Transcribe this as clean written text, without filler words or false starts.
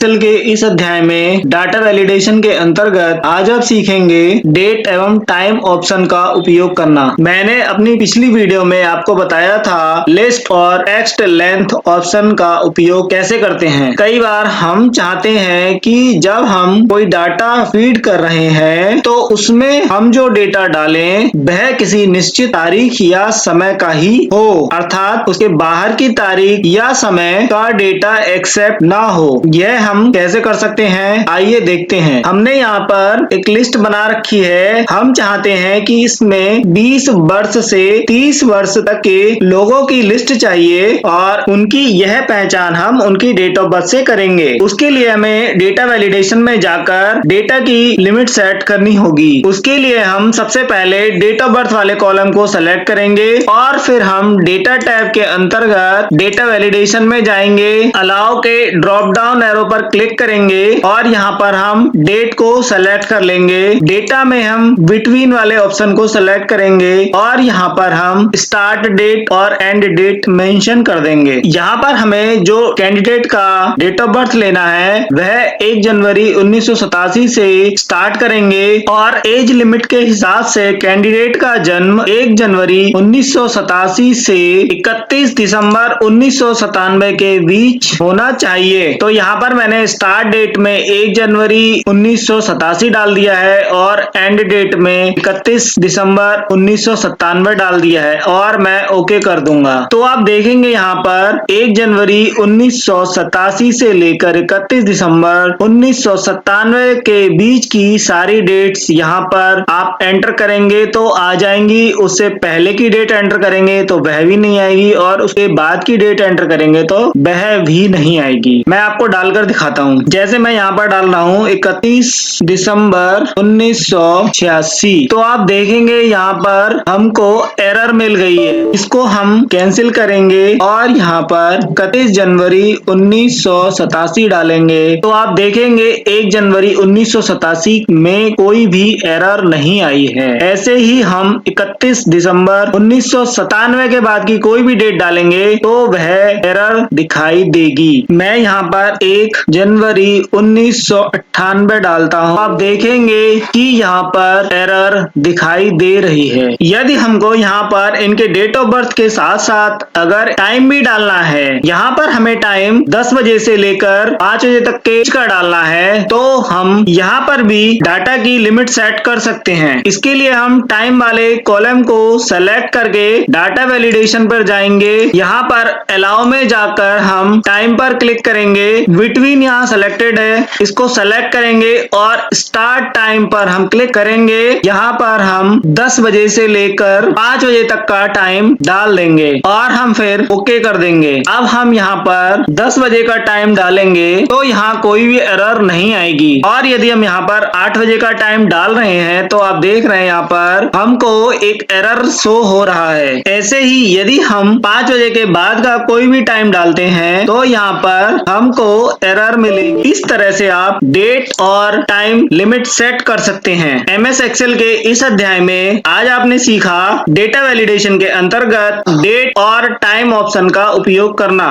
Excel के इस अध्याय में डाटा वैलिडेशन के अंतर्गत आज आप सीखेंगे डेट एवं टाइम ऑप्शन का उपयोग करना। मैंने अपनी पिछली वीडियो में आपको बताया था लिस्ट और टेक्स्ट लेंथ ऑप्शन का उपयोग कैसे करते हैं। कई बार हम चाहते हैं कि जब हम कोई डाटा फीड कर रहे हैं तो उसमें हम जो डेटा डालें वह किसी निश्चित तारीख या समय का ही हो, अर्थात उसके बाहर की तारीख या समय का डेटा एक्सेप्ट ना हो। यह हम कैसे कर सकते हैं, आइए देखते हैं। हमने यहाँ पर एक लिस्ट बना रखी है। हम चाहते हैं कि इसमें 20 वर्ष से 30 वर्ष तक के लोगों की लिस्ट चाहिए और उनकी यह पहचान हम उनकी डेट ऑफ बर्थ से करेंगे। उसके लिए हमें डेटा वैलिडेशन में जाकर डेटा की लिमिट सेट करनी होगी। उसके लिए हम सबसे पहले डेट ऑफ बर्थ वाले कॉलम को सेलेक्ट करेंगे और फिर हम डेटा टैब के अंतर्गत डेटा वैलिडेशन में जाएंगे। अलाउ के ड्रॉप डाउन एरो पर क्लिक करेंगे और यहाँ पर हम डेट को सेलेक्ट कर लेंगे। डेटा में हम बिटवीन वाले ऑप्शन को सेलेक्ट करेंगे और यहाँ पर हम स्टार्ट डेट और एंड डेट मेंशन कर देंगे। यहाँ पर हमें जो कैंडिडेट का डेट ऑफ बर्थ लेना है वह 1 जनवरी 1987 से स्टार्ट करेंगे और एज लिमिट के हिसाब से कैंडिडेट का जन्म 1 जनवरी 1987 से 31 दिसंबर 1997 के बीच होना चाहिए। तो यहाँ पर मैंने स्टार्ट डेट में 1 जनवरी 1987 डाल दिया है और एंड डेट में 31 दिसंबर 1997 डाल दिया है और मैं ओके कर दूंगा। तो आप देखेंगे यहाँ पर 1 जनवरी 1987 से लेकर 31 दिसंबर 1997 के बीच की सारी डेट्स यहाँ पर आप एंटर करेंगे तो आ जाएंगी। उससे पहले की डेट एंटर करेंगे तो वह भी नहीं आएगी और उसके बाद की डेट एंटर करेंगे तो वह भी नहीं आएगी। मैं आपको डालकर दिखाता हूँ। जैसे मैं यहाँ पर डाल रहा हूँ 31 दिसंबर 1986, तो आप देखेंगे यहाँ पर हमको एरर मिल गई है। इसको हम कैंसिल करेंगे और यहाँ पर 31 जनवरी 1987 डालेंगे तो आप देखेंगे 1 जनवरी 1987 में कोई भी एरर नहीं आई है। ऐसे ही हम 31 दिसंबर 1997 के बाद की कोई भी डेट डालेंगे तो वह एरर दिखाई देगी। मैं यहाँ पर 1 जनवरी 1998 डालता हूँ। आप देखेंगे कि यहाँ पर एरर दिखाई दे रही है। यदि हमको यहाँ पर इनके डेट ऑफ बर्थ के साथ साथ अगर टाइम भी डालना है, यहाँ पर हमें टाइम 10 बजे से लेकर 5 बजे तक के का डालना है तो हम यहाँ पर भी डाटा की लिमिट सेट कर सकते हैं। इसके लिए हम टाइम वाले कॉलम को सेलेक्ट करके डाटा वैलिडेशन पर जाएंगे। यहाँ पर अलाउ में जाकर हम टाइम पर क्लिक करेंगे। बिटवीन यहाँ सेलेक्टेड है, इसको सेलेक्ट करेंगे और स्टार्ट टाइम पर हम क्लिक करेंगे। यहाँ पर हम 10 बजे से लेकर 5 बजे तक का टाइम डाल देंगे और हम फिर ओके कर देंगे। अब हम यहाँ पर 10 बजे का टाइम डालेंगे तो यहाँ कोई भी एरर नहीं आएगी। और यदि हम यहाँ पर 8 बजे का टाइम डाल रहे हैं तो आप देख रहे हैं यहाँ पर हमको एक एरर शो हो रहा है। ऐसे ही यदि हम 5 बजे के बाद का कोई भी टाइम डालते हैं तो यहाँ पर हमको एरर मिलेगी। इस तरह से आप डेट और टाइम लिमिट सेट कर सकते हैं। MS एक्सेल के इस अध्याय में आज आपने सीखा डेटा वैलिडेशन के अंतर्गत डेट और टाइम ऑप्शन का उपयोग करना।